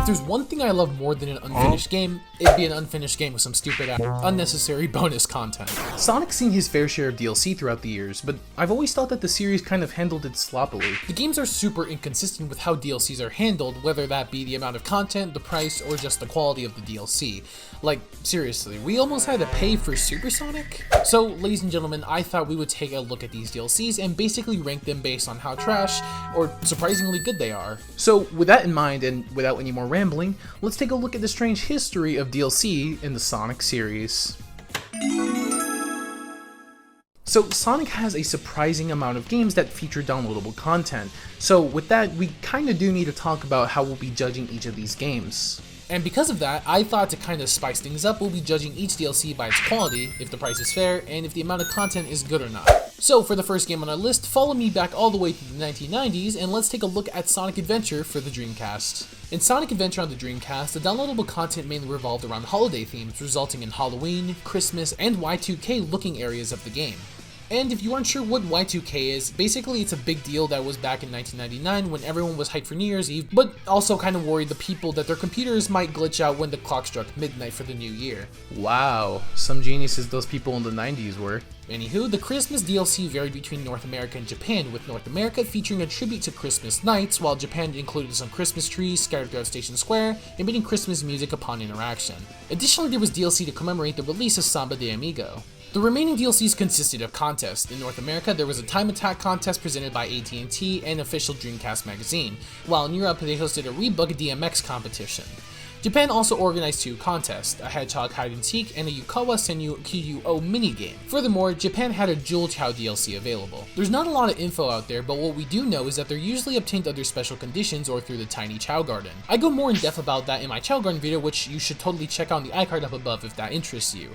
If there's one thing I love more than an unfinished game, it'd be an unfinished game with some stupid, unnecessary bonus content. Sonic's seen his fair share of DLC throughout the years, but I've always thought that the series kind of handled it sloppily. The games are super inconsistent with how DLCs are handled, whether that be the amount of content, the price, or just the quality of the DLC. Like, seriously, we almost had to pay for Super Sonic? So, ladies and gentlemen, I thought we would take a look at these DLCs and basically rank them based on how trash, or surprisingly good they are. So, with that in mind, and without any more rambling, let's take a look at the strange history of DLC in the Sonic series. So Sonic has a surprising amount of games that feature downloadable content, so with that we kinda do need to talk about how we'll be judging each of these games. And because of that, I thought to kind of spice things up, we'll be judging each DLC by its quality, if the price is fair, and if the amount of content is good or not. So for the first game on our list, follow me back all the way to the 1990s, and let's take a look at Sonic Adventure for the Dreamcast. In Sonic Adventure on the Dreamcast, the downloadable content mainly revolved around holiday themes, resulting in Halloween, Christmas, and Y2K looking areas of the game. And if you aren't sure what Y2K is, basically it's a big deal that was back in 1999 when everyone was hyped for New Year's Eve, but also kind of worried the people that their computers might glitch out when the clock struck midnight for the new year. Wow, some geniuses those people in the 90s were. Anywho, the Christmas DLC varied between North America and Japan, with North America featuring a tribute to Christmas nights, while Japan included some Christmas trees scattered throughout Station Square, emitting Christmas music upon interaction. Additionally, there was DLC to commemorate the release of Samba de Amigo. The remaining DLCs consisted of contests. In North America, there was a time attack contest presented by AT&T and official Dreamcast magazine, while in Europe they hosted a Rebug DMX competition. Japan also organized two contests, a Hedgehog hide-and-seek and a Yukawa Senyu Kyuo minigame. Furthermore, Japan had a Jewel Chow DLC available. There's not a lot of info out there, but what we do know is that they're usually obtained under special conditions or through the Tiny Chow Garden. I go more in depth about that in my Chow Garden video, which you should totally check out on the iCard up above if that interests you.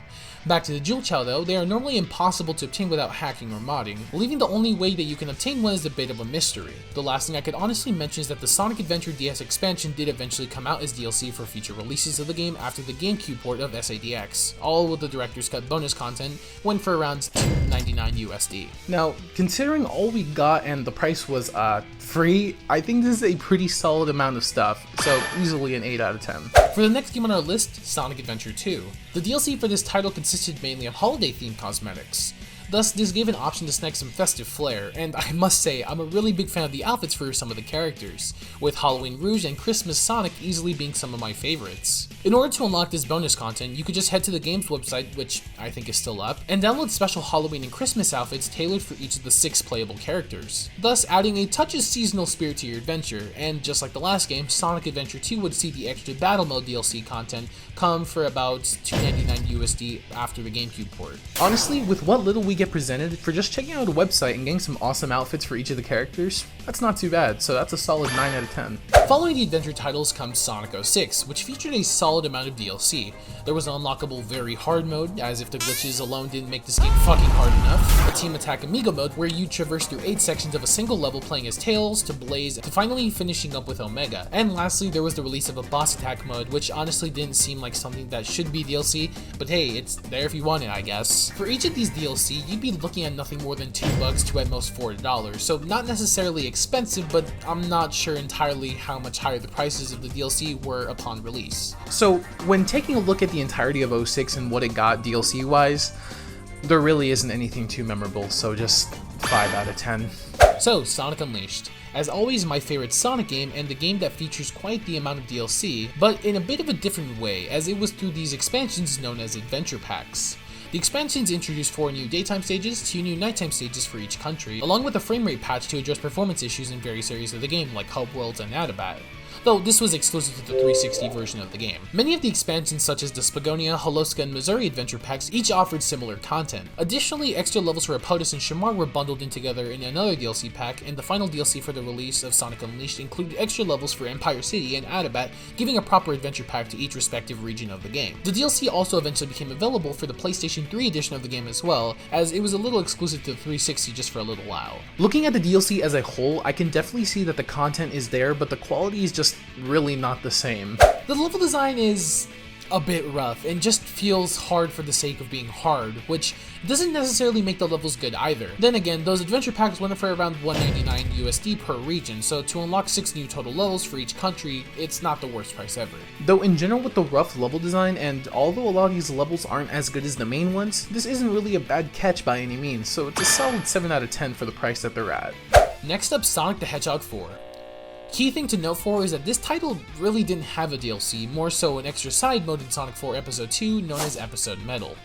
Back to the Jewel Chow though, they are normally impossible to obtain without hacking or modding, leaving the only way that you can obtain one is a bit of a mystery. The last thing I could honestly mention is that the Sonic Adventure DS expansion did eventually come out as DLC for future releases of the game after the GameCube port of SADX. All with the Director's Cut bonus content went for around $2.99 USD. Now, considering all we got and the price was free, I think this is a pretty solid amount of stuff, so easily an 8 out of 10. For the next game on our list, Sonic Adventure 2. The DLC for this title consisted mainly of holiday-themed cosmetics. Thus, this gave an option to snag some festive flair, and I must say, I'm a really big fan of the outfits for some of the characters, with Halloween Rouge and Christmas Sonic easily being some of my favorites. In order to unlock this bonus content, you could just head to the game's website, which I think is still up, and download special Halloween and Christmas outfits tailored for each of the 6 playable characters, thus adding a touch of seasonal spirit to your adventure. And just like the last game, Sonic Adventure 2 would see the extra Battle Mode DLC content come for about $2.99 USD after the GameCube port. Honestly, with what little we get presented, for just checking out a website and getting some awesome outfits for each of the characters, that's not too bad, so that's a solid 9 out of 10. Following the adventure titles comes Sonic 06, which featured a solid amount of DLC. There was an unlockable Very Hard mode, as if the glitches alone didn't make this game fucking hard enough, a Team Attack Amigo mode where you traverse through 8 sections of a single level playing as Tails, to Blaze, to finally finishing up with Omega, and lastly there was the release of a Boss Attack mode, which honestly didn't seem like something that should be DLC, but hey, it's there if you want it, I guess. For each of these DLC, you'd be looking at nothing more than $2 to at most $4, so not necessarily expensive, but I'm not sure entirely how much higher the prices of the DLC were upon release. So when taking a look at the entirety of 06 and what it got DLC wise, there really isn't anything too memorable, so just 5 out of 10. So Sonic Unleashed. As always, my favorite Sonic game, and the game that features quite the amount of DLC, but in a bit of a different way, as it was through these expansions known as Adventure Packs. The expansions introduced 4 new daytime stages, 2 new nighttime stages for each country, along with a frame rate patch to address performance issues in various areas of the game like Hub Worlds and Adabat, though this was exclusive to the 360 version of the game. Many of the expansions such as the Spagonia, Holoska, and Missouri adventure packs each offered similar content. Additionally, extra levels for Apotus and Shamar were bundled in together in another DLC pack, and the final DLC for the release of Sonic Unleashed included extra levels for Empire City and Adabat, giving a proper adventure pack to each respective region of the game. The DLC also eventually became available for the PlayStation 3 edition of the game as well, as it was a little exclusive to the 360 just for a little while. Looking at the DLC as a whole, I can definitely see that the content is there, but the quality is just really not the same. The level design is a bit rough and just feels hard for the sake of being hard, which doesn't necessarily make the levels good either. Then again, those adventure packs went for around $199 USD per region, so to unlock 6 new total levels for each country, it's not the worst price ever. Though in general with the rough level design, and although a lot of these levels aren't as good as the main ones, this isn't really a bad catch by any means, so it's a solid 7 out of 10 for the price that they're at. Next up, Sonic the Hedgehog 4. Key thing to note for is that this title really didn't have a DLC, more so an extra side mode in Sonic 4 Episode 2 known as Episode Metal.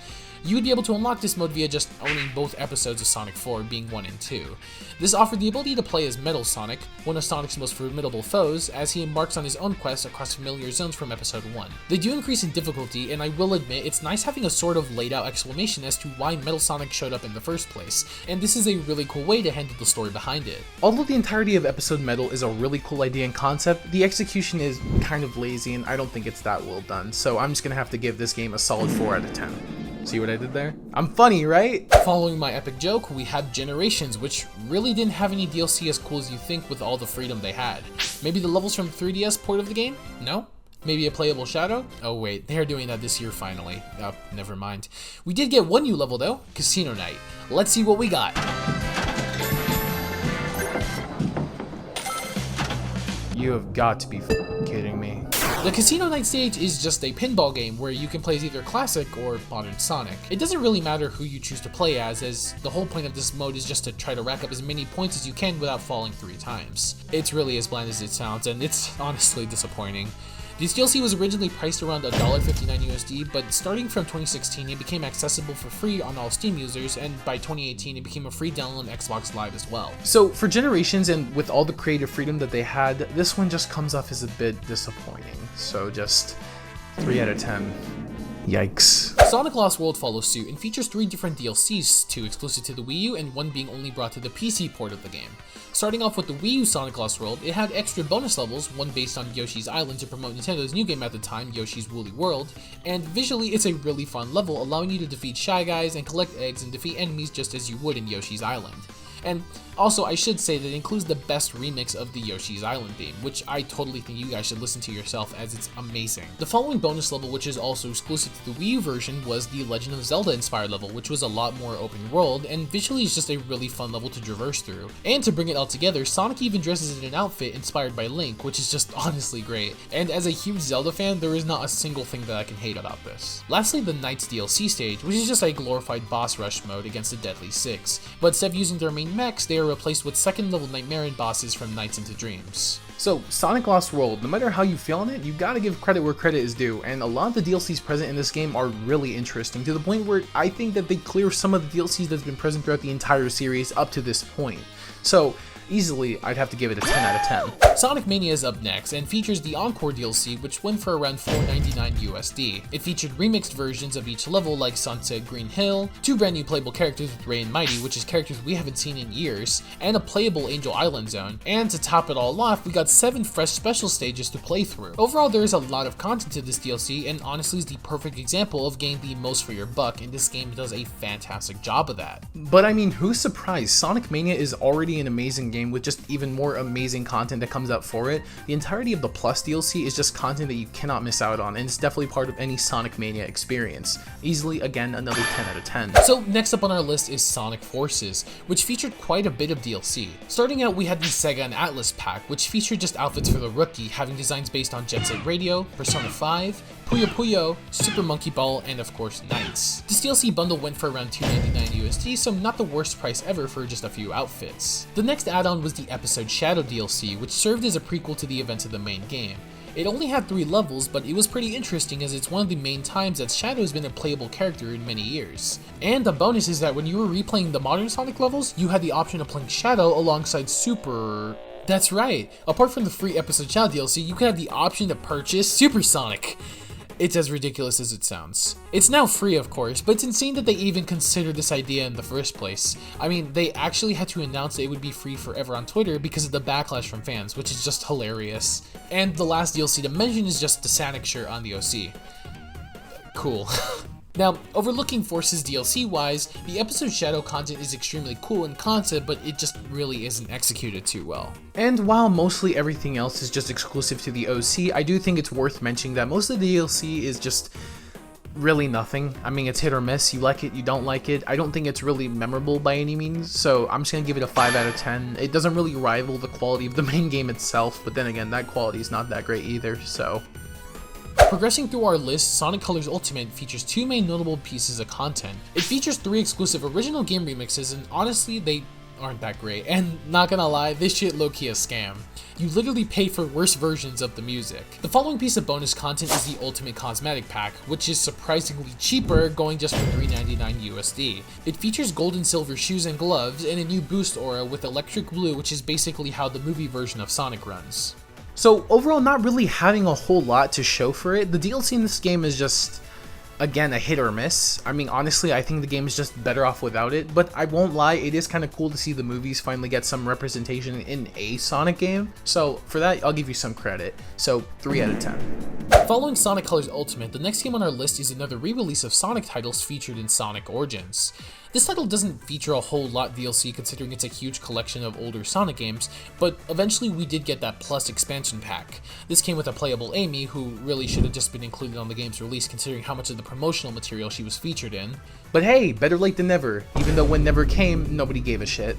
You would be able to unlock this mode via just owning both episodes of Sonic 4, being 1 and 2. This offered the ability to play as Metal Sonic, one of Sonic's most formidable foes, as he embarks on his own quest across familiar zones from Episode 1. They do increase in difficulty, and I will admit it's nice having a sort of laid out explanation as to why Metal Sonic showed up in the first place, and this is a really cool way to handle the story behind it. Although the entirety of Episode Metal is a really cool idea and concept, the execution is kind of lazy and I don't think it's that well done, so I'm just gonna have to give this game a solid 4 out of 10. See what I did there? I'm funny, right? Following my epic joke, we have Generations, which really didn't have any DLC as cool as you think with all the freedom they had. Maybe the levels from 3DS port of the game? No? Maybe a playable Shadow? Oh wait, they're doing that this year finally. Oh, never mind. We did get one new level though, Casino Night. Let's see what we got. You have got to be kidding me. The Casino Night stage is just a pinball game where you can play as either classic or modern Sonic. It doesn't really matter who you choose to play as the whole point of this mode is just to try to rack up as many points as you can without falling 3 times. It's really as bland as it sounds, and it's honestly disappointing. This DLC was originally priced around $1.59 USD, but starting from 2016 it became accessible for free on all Steam users, and by 2018 it became a free download on Xbox Live as well. So for Generations, and with all the creative freedom that they had, this one just comes off as a bit disappointing. So just 3 out of 10. Yikes. Sonic Lost World follows suit and features 3 different DLCs, 2 exclusive to the Wii U and 1 being only brought to the PC port of the game. Starting off with the Wii U Sonic Lost World, it had extra bonus levels, one based on Yoshi's Island to promote Nintendo's new game at the time, Yoshi's Woolly World, and visually it's a really fun level, allowing you to defeat Shy Guys and collect eggs and defeat enemies just as you would in Yoshi's Island. And also, I should say that it includes the best remix of the Yoshi's Island theme, which I totally think you guys should listen to yourself as it's amazing. The following bonus level, which is also exclusive to the Wii U version, was the Legend of Zelda inspired level, which was a lot more open world, and visually is just a really fun level to traverse through. And to bring it all together, Sonic even dresses in an outfit inspired by Link, which is just honestly great. And as a huge Zelda fan, there is not a single thing that I can hate about this. Lastly, the Knights DLC stage, which is just a glorified boss rush mode against the Deadly Six, but instead of using their main mechs, they are replaced with second level Nightmare bosses from Nights into Dreams. So, Sonic Lost World, no matter how you feel on it, you gotta give credit where credit is due, and a lot of the DLCs present in this game are really interesting, to the point where I think that they clear some of the DLCs that's been present throughout the entire series up to this point. So, easily, I'd have to give it a 10 out of 10. Sonic Mania is up next, and features the Encore DLC, which went for around $4.99 USD. It featured remixed versions of each level like Sunset Green Hill, 2 brand new playable characters with Ray and Mighty, which is characters we haven't seen in years, and a playable Angel Island zone. And to top it all off, we got 7 fresh special stages to play through. Overall, there is a lot of content to this DLC, and honestly is the perfect example of getting the most for your buck, and this game does a fantastic job of that. But I mean, who's surprised? Sonic Mania is already an amazing game with just even more amazing content that comes out for it. The entirety of the Plus DLC is just content that you cannot miss out on, and it's definitely part of any Sonic Mania experience. Easily, again, another 10 out of 10. So next up on our list is Sonic Forces, which featured quite a bit of DLC. Starting out, we had the Sega and Atlas pack, which featured just outfits for the Rookie, having designs based on Jet Set Radio, Persona 5, Puyo Puyo, Super Monkey Ball, and of course Knights. This DLC bundle went for around $2.99 USD, so not the worst price ever for just a few outfits. The next add-on was the Episode Shadow DLC, which served as a prequel to the events of the main game. It only had 3 levels, but it was pretty interesting as it's one of the main times that Shadow has been a playable character in many years. And the bonus is that when you were replaying the modern Sonic levels, you had the option of playing Shadow alongside Super... That's right, apart from the free Episode Shadow DLC, you could have the option to purchase Super Sonic. It's as ridiculous as it sounds. It's now free, of course, but it's insane that they even considered this idea in the first place. I mean, they actually had to announce that it would be free forever on Twitter because of the backlash from fans, which is just hilarious. And the last DLC to mention is just the Sonic shirt on the OC. Cool. Now, overlooking Forces DLC wise, the episode Shadow content is extremely cool in concept, but it just really isn't executed too well. And while mostly everything else is just exclusive to the OC, I do think it's worth mentioning that most of the DLC is just really nothing. I mean, it's hit or miss. You like it, you don't like it. I don't think it's really memorable by any means, so I'm just gonna give it a 5 out of 10. It doesn't really rival the quality of the main game itself, but then again, that quality is not that great either, so. Progressing through our list, Sonic Colors Ultimate features 2 main notable pieces of content. It features 3 exclusive original game remixes, and honestly, they aren't that great. And not gonna lie, this shit low-key a scam. You literally pay for worse versions of the music. The following piece of bonus content is the Ultimate Cosmetic Pack, which is surprisingly cheaper, going just for $3.99 USD. It features gold and silver shoes and gloves, and a new boost aura with electric blue, which is basically how the movie version of Sonic runs. So overall, not really having a whole lot to show for it. The DLC in this game is just, again, a hit or miss. I mean, honestly, I think the game is just better off without it, but I won't lie, it is kind of cool to see the movies finally get some representation in a Sonic game. So for that, I'll give you some credit. So 3 out of 10. Following Sonic Colors Ultimate, the next game on our list is another re-release of Sonic titles featured in Sonic Origins. This title doesn't feature a whole lot DLC considering it's a huge collection of older Sonic games, but eventually we did get that Plus expansion pack. This came with a playable Amy, who really should have just been included on the game's release considering how much of the promotional material she was featured in. But hey, better late than never, even though when never came, nobody gave a shit.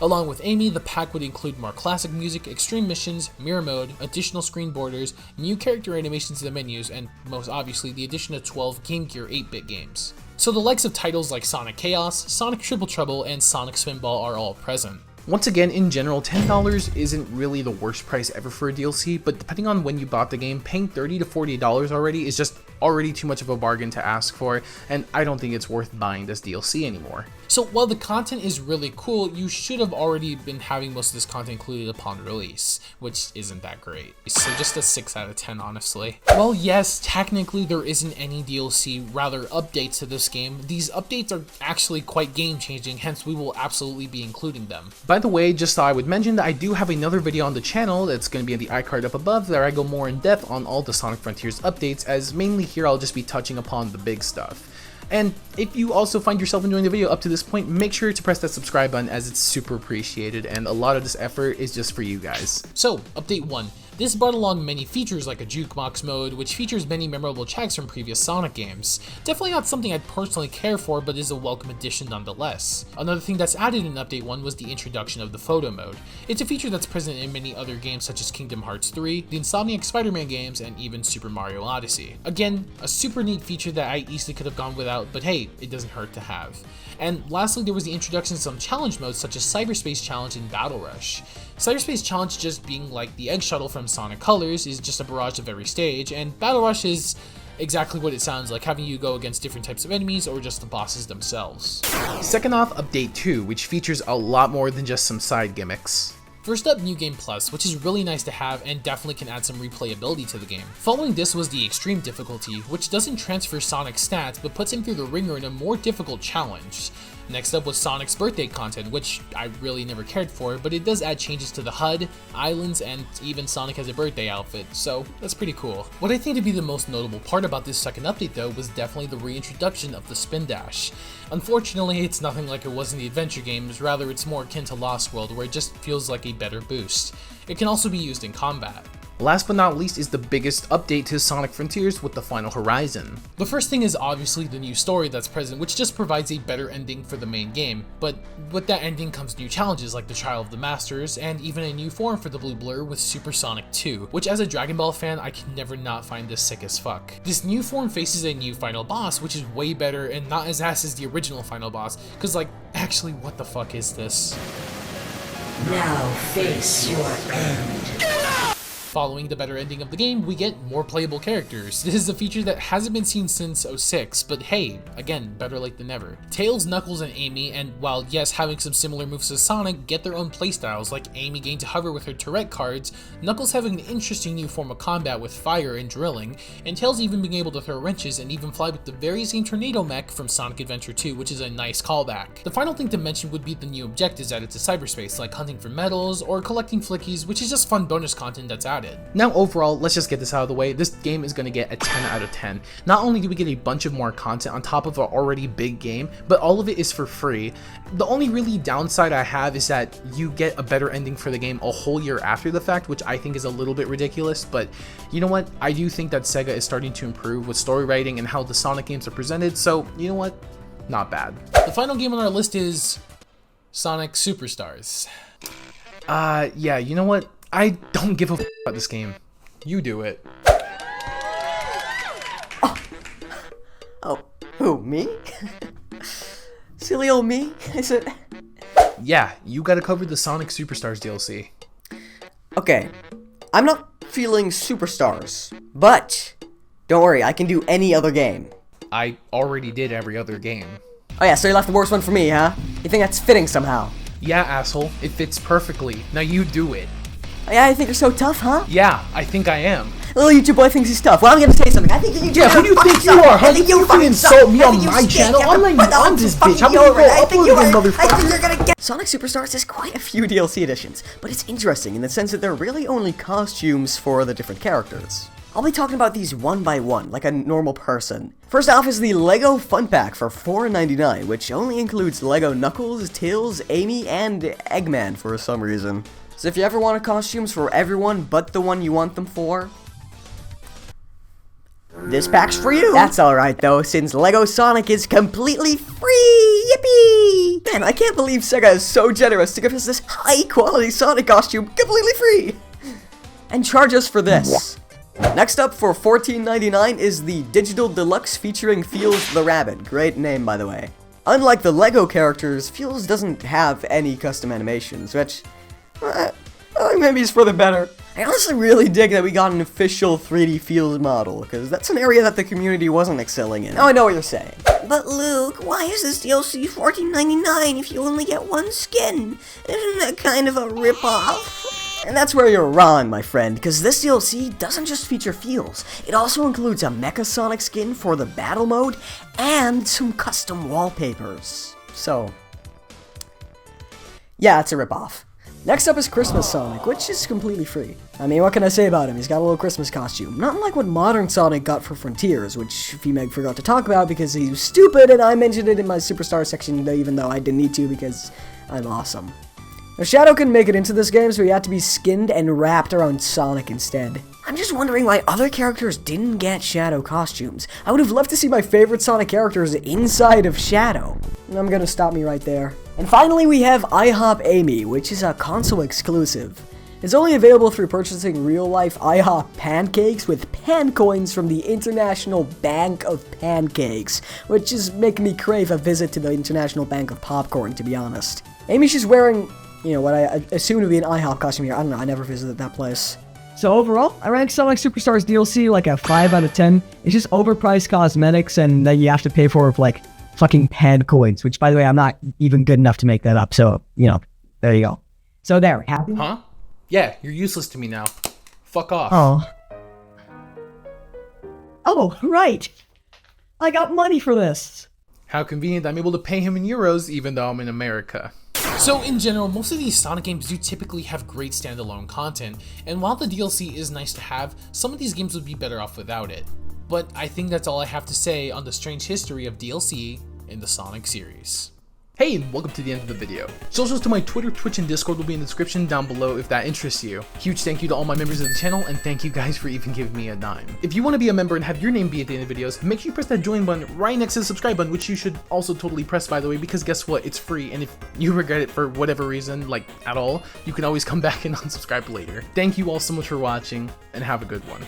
Along with Amy, the pack would include more classic music, extreme missions, mirror mode, additional screen borders, new character animations in the menus, and most obviously the addition of 12 Game Gear 8-bit games. So the likes of titles like Sonic Chaos, Sonic Triple Trouble, and Sonic Spinball are all present. Once again, in general, $10 isn't really the worst price ever for a DLC, but depending on when you bought the game, paying $30 to $40 already is just already too much of a bargain to ask for, and I don't think it's worth buying this DLC anymore. So while the content is really cool, you should have already been having most of this content included upon release, which isn't that great. So just a 6 out of 10, honestly. Well, yes, technically there isn't any DLC, rather updates to this game. These updates are actually quite game-changing, hence we will absolutely be including them. By the way, just thought I would mention that I do have another video on the channel that's going to be in the iCard up above, where I go more in depth on all the Sonic Frontiers updates, as mainly here I'll just be touching upon the big stuff. And if you also find yourself enjoying the video up to this point, make sure to press that subscribe button, as it's super appreciated, and a lot of this effort is just for you guys. So, update 1. This brought along many features like a jukebox mode, which features many memorable tracks from previous Sonic games. Definitely not something I'd personally care for, but is a welcome addition nonetheless. Another thing that's added in Update 1 was the introduction of the photo mode. It's a feature that's present in many other games such as Kingdom Hearts 3, the Insomniac Spider-Man games, and even Super Mario Odyssey. Again, a super neat feature that I easily could have gone without, but hey, it doesn't hurt to have. And lastly, there was the introduction of some challenge modes such as Cyberspace Challenge and Battle Rush. Cyberspace Challenge, just being like the egg shuttle from Sonic Colors, is just a barrage of every stage, and Battle Rush is exactly what it sounds like, having you go against different types of enemies or just the bosses themselves. Second off, Update 2, which features a lot more than just some side gimmicks. First up, New Game Plus, which is really nice to have and definitely can add some replayability to the game. Following this was the Extreme difficulty, which doesn't transfer Sonic's stats but puts him through the ringer in a more difficult challenge. Next up was Sonic's birthday content, which I really never cared for, but it does add changes to the HUD, islands, and even Sonic has a birthday outfit, so that's pretty cool. What I think to be the most notable part about this second update though was definitely the reintroduction of the Spin Dash. Unfortunately, it's nothing like it was in the adventure games, rather it's more akin to Lost World, where it just feels like a better boost. It can also be used in combat. Last but not least is the biggest update to Sonic Frontiers with the Final Horizon. The first thing is obviously the new story that's present, which just provides a better ending for the main game, but with that ending comes new challenges like the Trial of the Masters, and even a new form for the Blue Blur with Super Sonic 2, which as a Dragon Ball fan I can never not find this sick as fuck. This new form faces a new final boss, which is way better and not as ass as the original final boss, cause like, actually what the fuck is this? Now face your end. Following the better ending of the game, we get more playable characters. This is a feature that hasn't been seen since 06, but hey, again, better late than never. Tails, Knuckles, and Amy, and while yes, having some similar moves to Sonic, get their own playstyles, like Amy getting to hover with her Tourette cards, Knuckles having an interesting new form of combat with fire and drilling, and Tails even being able to throw wrenches and even fly with the very same tornado mech from Sonic Adventure 2, which is a nice callback. The final thing to mention would be the new objectives added to cyberspace, like hunting for medals or collecting flickies, which is just fun bonus content that's added. added. Now overall, let's just get this out of the way. This game is going to get a 10 out of 10. Not only do we get a bunch of more content on top of an already big game, but all of it is for free. The only really downside I have is that you get a better ending for the game a whole year after the fact, which I think is a little bit ridiculous, but you know what? I do think that Sega is starting to improve with story writing and how the Sonic games are presented, so you know what? Not bad. The final game on our list is Sonic Superstars. Yeah, you know what? I don't give a f about this game. You do it. Oh, who, me? Silly old me? Is it? Yeah, you gotta cover the Sonic Superstars DLC. Okay, I'm not feeling Superstars, but don't worry, I can do any other game. I already did every other game. Oh yeah, so you left the worst one for me, huh? You think that's fitting somehow? Yeah, asshole. It fits perfectly. Now you do it. Oh yeah, you think you're so tough, huh? Yeah, I think I am. Little YouTube boy thinks he's tough. Well, I'm gonna say something. I think you Yeah, who do you think you are, huh? You fucking insult me on my channel? I'm not even on this bitch. I'm gonna go upload again, motherfucker. Sonic Superstars has quite a few DLC editions, but it's interesting in the sense that they're really only costumes for the different characters. I'll be talking about these one by one, like a normal person. First off is the LEGO Fun Pack for $4.99, which only includes LEGO Knuckles, Tails, Amy, and Eggman for some reason. So if you ever want costumes for everyone but the one you want them for, this pack's for you! That's alright though, since LEGO Sonic is completely free! Yippee! Man, I can't believe Sega is so generous to give us this high-quality Sonic costume completely free! And charge us for this. Next up for $14.99 is the Digital Deluxe featuring Feels the Rabbit. Great name, by the way. Unlike the LEGO characters, Feels doesn't have any custom animations, which maybe is for the better. I honestly really dig that we got an official 3D Feels model, because that's an area that the community wasn't excelling in. Now I know what you're saying. But Luke, why is this DLC $14.99 if you only get one skin? Isn't that kind of a rip-off? And that's where you're wrong, my friend, because this DLC doesn't just feature Feels. It also includes a Mecha Sonic skin for the battle mode, and some custom wallpapers. So, yeah, it's a ripoff. Next up is Christmas Sonic, which is completely free. I mean, what can I say about him? He's got a little Christmas costume. Not unlike what Modern Sonic got for Frontiers, which VMeg forgot to talk about because he's stupid, and I mentioned it in my Superstar section, even though I didn't need to because I'm awesome. Now, Shadow couldn't make it into this game, so he had to be skinned and wrapped around Sonic instead. I'm just wondering why other characters didn't get Shadow costumes. I would have loved to see my favorite Sonic characters inside of Shadow. And I'm gonna stop me right there. And finally, we have IHOP Amy, which is a console exclusive. It's only available through purchasing real-life IHOP pancakes with pan coins from the International Bank of Pancakes, which is making me crave a visit to the International Bank of Popcorn, to be honest. Amy, she's wearing, you know, what I assume to be an IHOP costume here. I don't know, I never visited that place. So overall, I rank Sonic Superstars DLC like a 5 out of 10. It's just overpriced cosmetics and that you have to pay for like fucking pan coins, which by the way, I'm not even good enough to make that up. So, you know, there you go. So there, happy? Huh? Yeah, you're useless to me now. Fuck off. Oh, right. I got money for this. How convenient I'm able to pay him in euros even though I'm in America. So in general, most of these Sonic games do typically have great standalone content, and while the DLC is nice to have, some of these games would be better off without it. But I think that's all I have to say on the strange history of DLC in the Sonic series. Hey, and welcome to the end of the video. Socials to my Twitter, Twitch, and Discord will be in the description down below if that interests you. Huge thank you to all my members of the channel, and thank you guys for even giving me a dime. If you want to be a member and have your name be at the end of videos, make sure you press that join button right next to the subscribe button, which you should also totally press, by the way, because guess what? It's free, and if you regret it for whatever reason, like at all, you can always come back and unsubscribe later. Thank you all so much for watching, and have a good one.